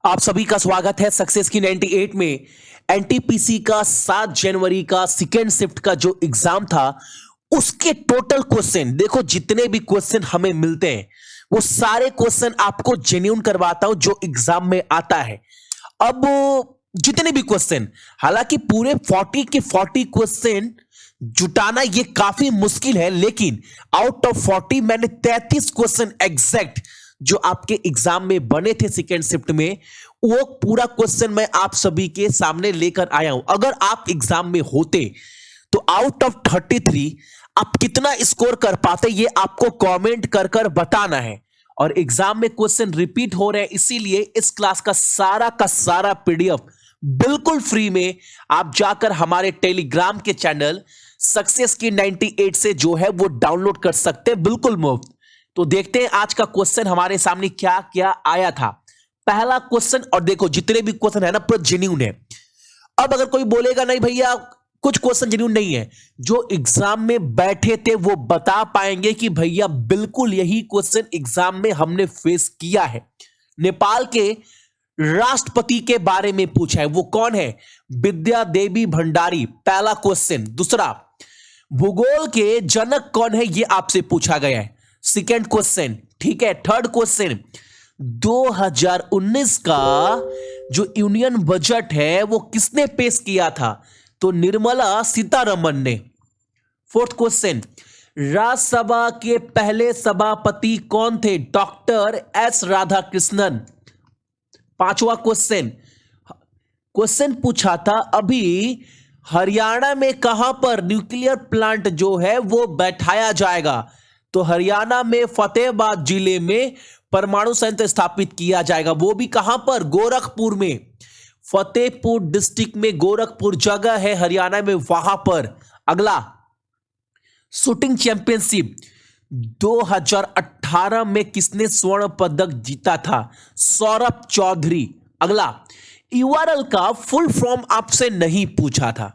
आप सभी का स्वागत है सक्सेस की 98 में। एनटीपीसी का 7 जनवरी का सेकेंड शिफ्ट का जो एग्जाम था उसके टोटल क्वेश्चन देखो, जितने भी क्वेश्चन हमें मिलते हैं वो सारे क्वेश्चन आपको जेन्युइन करवाता हूं जो एग्जाम में आता है। अब जितने भी क्वेश्चन, हालांकि पूरे 40 के 40 क्वेश्चन जुटाना ये काफी मुश्किल है, लेकिन आउट ऑफ 40 मैंने 33 क्वेश्चन एग्जैक्ट जो आपके एग्जाम में बने थे सेकेंड शिफ्ट में, वो पूरा क्वेश्चन मैं आप सभी के सामने लेकर आया हूं। अगर आप एग्जाम में होते तो आउट ऑफ 33 आप कितना स्कोर कर पाते, ये आपको कमेंट कर कर बताना है। और एग्जाम में क्वेश्चन रिपीट हो रहे हैं, इसीलिए इस क्लास का सारा पीडीएफ बिल्कुल फ्री में आप जाकर हमारे टेलीग्राम के चैनल सक्सेस की 98 से जो है वो डाउनलोड कर सकते हैं, बिल्कुल मुफ्त। तो देखते हैं आज का क्वेश्चन हमारे सामने क्या क्या आया था। पहला क्वेश्चन, और देखो जितने भी क्वेश्चन है ना पूरा जेन्युइन है। अब अगर कोई बोलेगा नहीं भैया कुछ क्वेश्चन जेन्युइन नहीं है, जो एग्जाम में बैठे थे वो बता पाएंगे कि भैया बिल्कुल यही क्वेश्चन एग्जाम में हमने फेस किया है। नेपाल के राष्ट्रपति के बारे में पूछा है, वो कौन है? विद्या देवी भंडारी, पहला क्वेश्चन। दूसरा, भूगोल के जनक कौन है, ये आपसे पूछा गया है, सेकेंड क्वेश्चन। ठीक है, थर्ड क्वेश्चन, 2019 का जो यूनियन बजट है वो किसने पेश किया था? तो निर्मला सीतारमण ने। फोर्थ क्वेश्चन, राज्यसभा के पहले सभापति कौन थे? Doctor S Radhakrishnan. पांचवा क्वेश्चन, क्वेश्चन पूछा था अभी हरियाणा में कहां पर न्यूक्लियर प्लांट जो है वो बैठाया जाएगा? तो हरियाणा में फतेहाबाद जिले में परमाणु संयंत्र स्थापित किया जाएगा, वो भी कहां पर? गोरखपुर में। फतेहपुर डिस्ट्रिक्ट में गोरखपुर जगह है हरियाणा में, वहां पर। अगला, शूटिंग चैंपियनशिप 2018 में किसने स्वर्ण पदक जीता था? सौरभ चौधरी। अगला, यूआरएल का फुल फॉर्म आपसे नहीं पूछा था,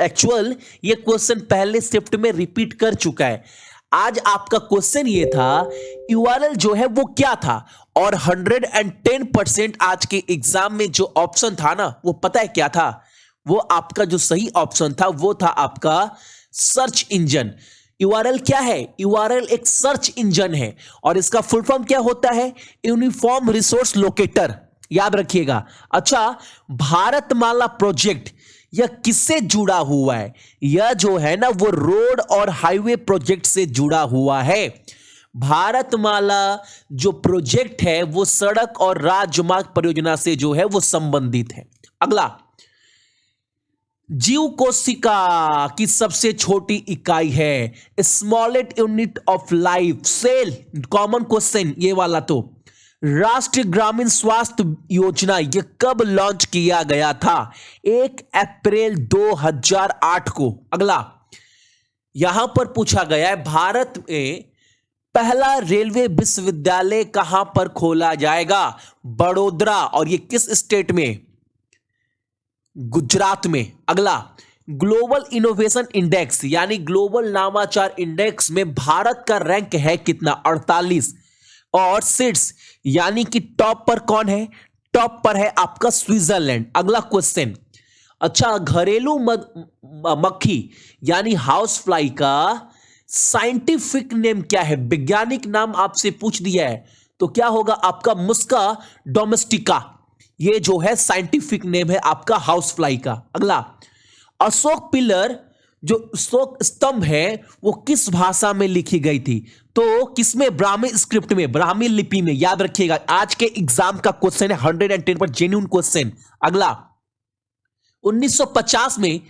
एक्चुअल ये क्वेश्चन पहले शिफ्ट में रिपीट कर चुका है। आज आपका क्वेश्चन ये था यूआरएल जो है वो क्या था, और 110% आज के एग्जाम में जो ऑप्शन था ना वो पता है क्या था? वो आपका जो सही ऑप्शन था वो था आपका सर्च इंजन। यूआरएल क्या है? यूआरएल एक सर्च इंजन है और इसका फुल फॉर्म क्या होता है? यूनिफॉर्म रिसोर्स लोकेटर, याद रखिएगा। अच्छा, भारतमाला प्रोजेक्ट यह किससे जुड़ा हुआ है? यह जो है ना वो रोड और हाईवे प्रोजेक्ट से जुड़ा हुआ है। भारतमाला जो प्रोजेक्ट है वो सड़क और राजमार्ग परियोजना से जो है वो संबंधित है। अगला, जीव कोशिका की सबसे छोटी इकाई है, smallest unit of life, cell. Common question ये वाला। तो राष्ट्रीय ग्रामीण स्वास्थ्य योजना ये कब लॉन्च किया गया था? 1 अप्रैल 2008 को। अगला, यहां पर पूछा गया है भारत में पहला रेलवे विश्वविद्यालय कहां पर खोला जाएगा? बड़ोदरा, और ये किस स्टेट में? गुजरात में। अगला, ग्लोबल इनोवेशन इंडेक्स यानी ग्लोबल नामाचार इंडेक्स में भारत का रैंक है कितना? 48। और सीट्स यानी कि टॉप पर कौन है? टॉप पर है आपका स्विट्जरलैंड। अगला क्वेश्चन, अच्छा, घरेलू मक्खी यानी हाउस फ्लाई का साइंटिफिक नेम क्या है? वैज्ञानिक नाम आपसे पूछ दिया है, तो क्या होगा आपका? मुस्का डोमेस्टिका, ये जो है साइंटिफिक नेम है आपका हाउस फ्लाई का। अगला, अशोक पिलर जो अशोक स्तंभ है वो किस भाषा में लिखी गई थी? तो किसमें? ब्राह्मी स्क्रिप्ट में, ब्राह्मी लिपि में, याद रखिएगा। आज के एग्जाम का क्वेश्चन है 110 पर जेन्युइन क्वेश्चन। अगला, 1950 में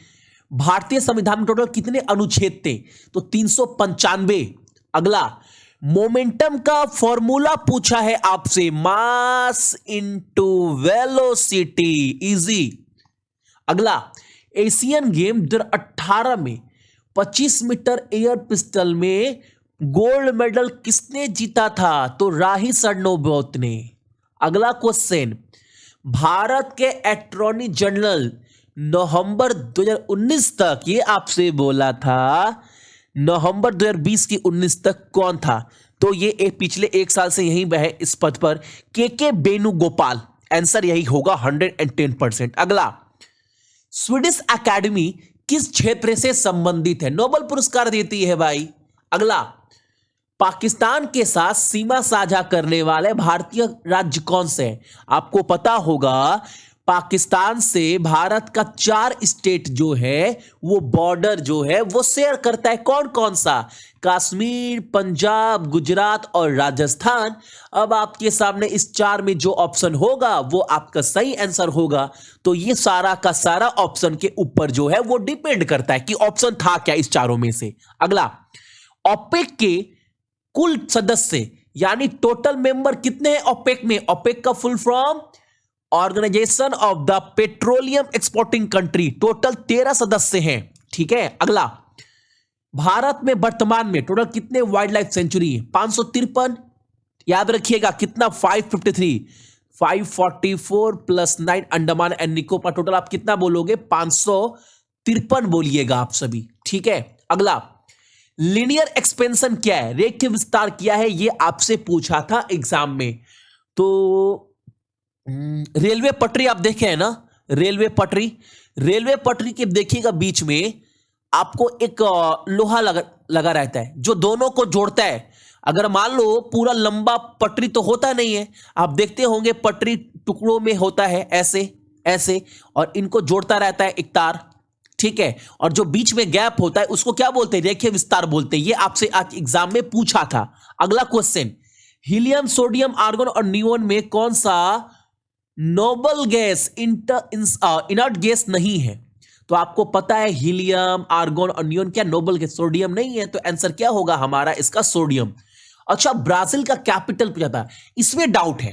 भारतीय संविधान में टोटल कितने अनुच्छेद थे? तो 395। अगला, मोमेंटम का फॉर्मूला पूछा है आपसे, मास इनटू वेलोसिटी, इजी। अगला, एशियन गेम 2018 में 25 मीटर एयर पिस्टल में गोल्ड मेडल किसने जीता था? तो राही सरनोबत ने। अगला क्वेश्चन, भारत के अटॉर्नी जनरल नवंबर 2019 तक, ये आपसे बोला था नवंबर 2020 की 19 तक कौन था? तो ये पिछले एक साल से यहीं है इस पद पर, के वेणुगोपाल। आंसर यही होगा 110%। अगला, स्वीडिश एकेडमी किस क्षेत्र से संबंधित है? नोबेल पुरस्कार देती है भाई। अगला, पाकिस्तान के साथ सीमा साझा करने वाले भारतीय राज्य कौन से हैं? आपको पता होगा पाकिस्तान से भारत का 4 स्टेट जो है वो बॉर्डर जो है वो शेयर करता है। कौन कौन सा? कश्मीर, पंजाब, गुजरात और राजस्थान। अब आपके सामने इस 4 में जो ऑप्शन होगा वो आपका सही आंसर होगा। तो ये सारा का सारा ऑप्शन के ऊपर जो है वो डिपेंड करता है कि ऑप्शन था क्या इस चारों में से। अगला, ओपेक के कुल सदस्य यानी टोटल मेंबर कितने हैं ओपेक में? ओपेक का full form organisation of the petroleum exporting country. Total 13 सदस्य हैं। ठीक है। अगला, भारत में वर्तमान में टोटल कितने वाइल्ड लाइफ सेंचुरी है? 553। याद रखिएगा कितना? 553। 544 plus 9 Andaman and Nicobar. Total आप कितना बोलोगे? 553 बोलिएगा आप सभी। ठीक है। अगला, लीनियर एक्सपेंशन क्या है? रेखीय विस्तार क्या है? ये आपसे पूछा था एग्जाम में। तो रेलवे पटरी आप देखे हैं ना, रेलवे पटरी के देखिएगा बीच में आपको एक लोहा लगा रहता है जो दोनों को जोड़ता है। अगर मान लो पूरा लंबा पटरी तो होता नहीं है, आप देखते होंगे पटरी टुकड़ों में होता है ऐसे ऐसे, और इनको जोड़ता रहता है एक तार। ठीक है। और जो बीच में गैप होता है उसको क्या बोलते हैं? रेखीय विस्तार बोलते हैं। ये आपसे आज एग्जाम में पूछा था। अगला क्वेश्चन, हीलियम, सोडियम, आर्गन और नियोन में कौन सा नोबल गैस इनर्ट गैस नहीं है? तो आपको पता है हीलियम, आर्गन और नियोन क्या नोबल गैस? सोडियम नहीं है। तो आंसर क्या होगा हमारा इसका? सोडियम। अच्छा, ब्राजील का कैपिटल पूछा था, इसमें डाउट है,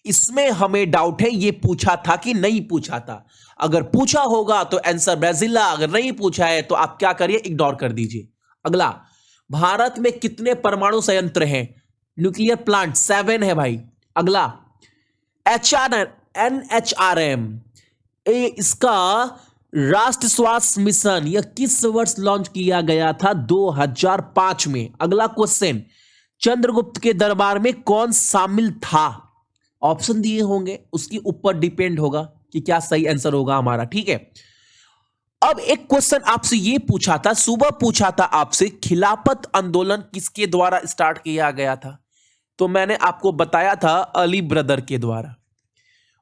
इसमें हमें डाउट है ये पूछा था कि नहीं पूछा था। अगर पूछा होगा तो आंसर ब्राजीला, अगर नहीं पूछा है तो आप क्या करिए? इग्नोर कर दीजिए। अगला, भारत में कितने परमाणु संयंत्र हैं? न्यूक्लियर प्लांट 7 है भाई। अगला, NHRM इसका राष्ट्रीय स्वास्थ्य मिशन यह किस वर्ष लॉन्च किया गया था? 2005 में। अगला क्वेश्चन, चंद्रगुप्त के दरबार में कौन शामिल था? ऑप्शन दिए होंगे, उसके ऊपर डिपेंड होगा कि क्या सही आंसर होगा हमारा। ठीक है। अब एक क्वेश्चन आपसे यह पूछा था, सुबह पूछा था आपसे, खिलाफत आंदोलन किसके द्वारा स्टार्ट किया गया था? तो मैंने आपको बताया था अली ब्रदर के द्वारा।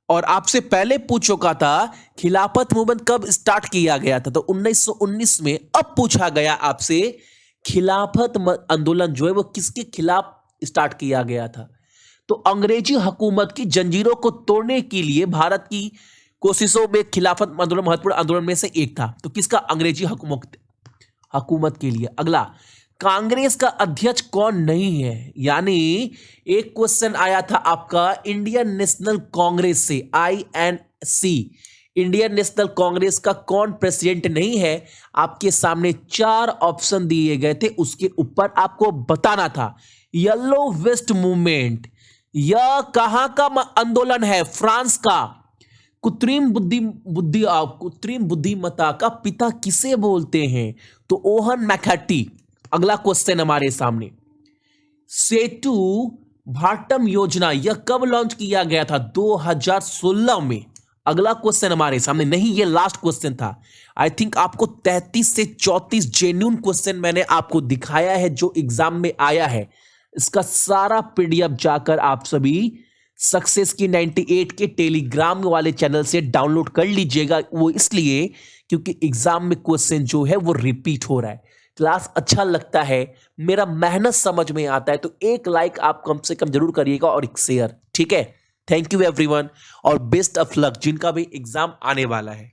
और आपसे पहले पूछ चुका था खिलाफत मूवमेंट कब स्टार्ट किया गया था? तो 1919 में। अब पूछा गया आपसे खिलाफत आंदोलन जो है वो किसके खिलाफ स्टार्ट किया गया था? तो अंग्रेजी हुकूमत की जंजीरों को तोड़ने के लिए भारत की कोशिशों में खिलाफत आंदोलन महत्वपूर्ण आंदोलन में से एक था। तो किसका? अंग्रेजी हुकूमत के लिए। अगला, कांग्रेस का अध्यक्ष कौन नहीं है? यानी एक क्वेश्चन आया था आपका इंडियन नेशनल कांग्रेस से, INC, इंडियन नेशनल कांग्रेस का कौन प्रेसिडेंट नहीं है? आपके सामने 4 ऑप्शन दिए गए थे, उसके ऊपर आपको बताना था। येलो वेस्ट मूवमेंट, यह कहां का आंदोलन है? फ्रांस का। कृत्रिम बुद्धिमत्ता का पिता किसे बोलते हैं? तो ओहन मैकार्टी। अगला क्वेश्चन हमारे सामने, सेतु भारतम योजना यह कब लॉन्च किया गया था? 2016 में। अगला क्वेश्चन हमारे सामने, नहीं ये लास्ट क्वेश्चन था। आई थिंक आपको 33 से 34 जेन्युइन क्वेश्चन मैंने आपको दिखाया है जो एग्जाम में आया है। इसका सारा PDF जाकर आप सभी सक्सेस की 98 के टेलीग्राम वाले चैनल से डाउनलोड कर लीजिएगा। वो इसलिए क्योंकि एग्जाम में क्वेश्चन जो है वो रिपीट हो रहा है। क्लास अच्छा लगता है, मेरा मेहनत समझ में आता है, तो एक लाइक आप कम से कम जरूर करिएगा और एक शेयर। ठीक है। थैंक यू एवरीवन और बेस्ट ऑफ लक जिनका भी एग्जाम आने वाला है।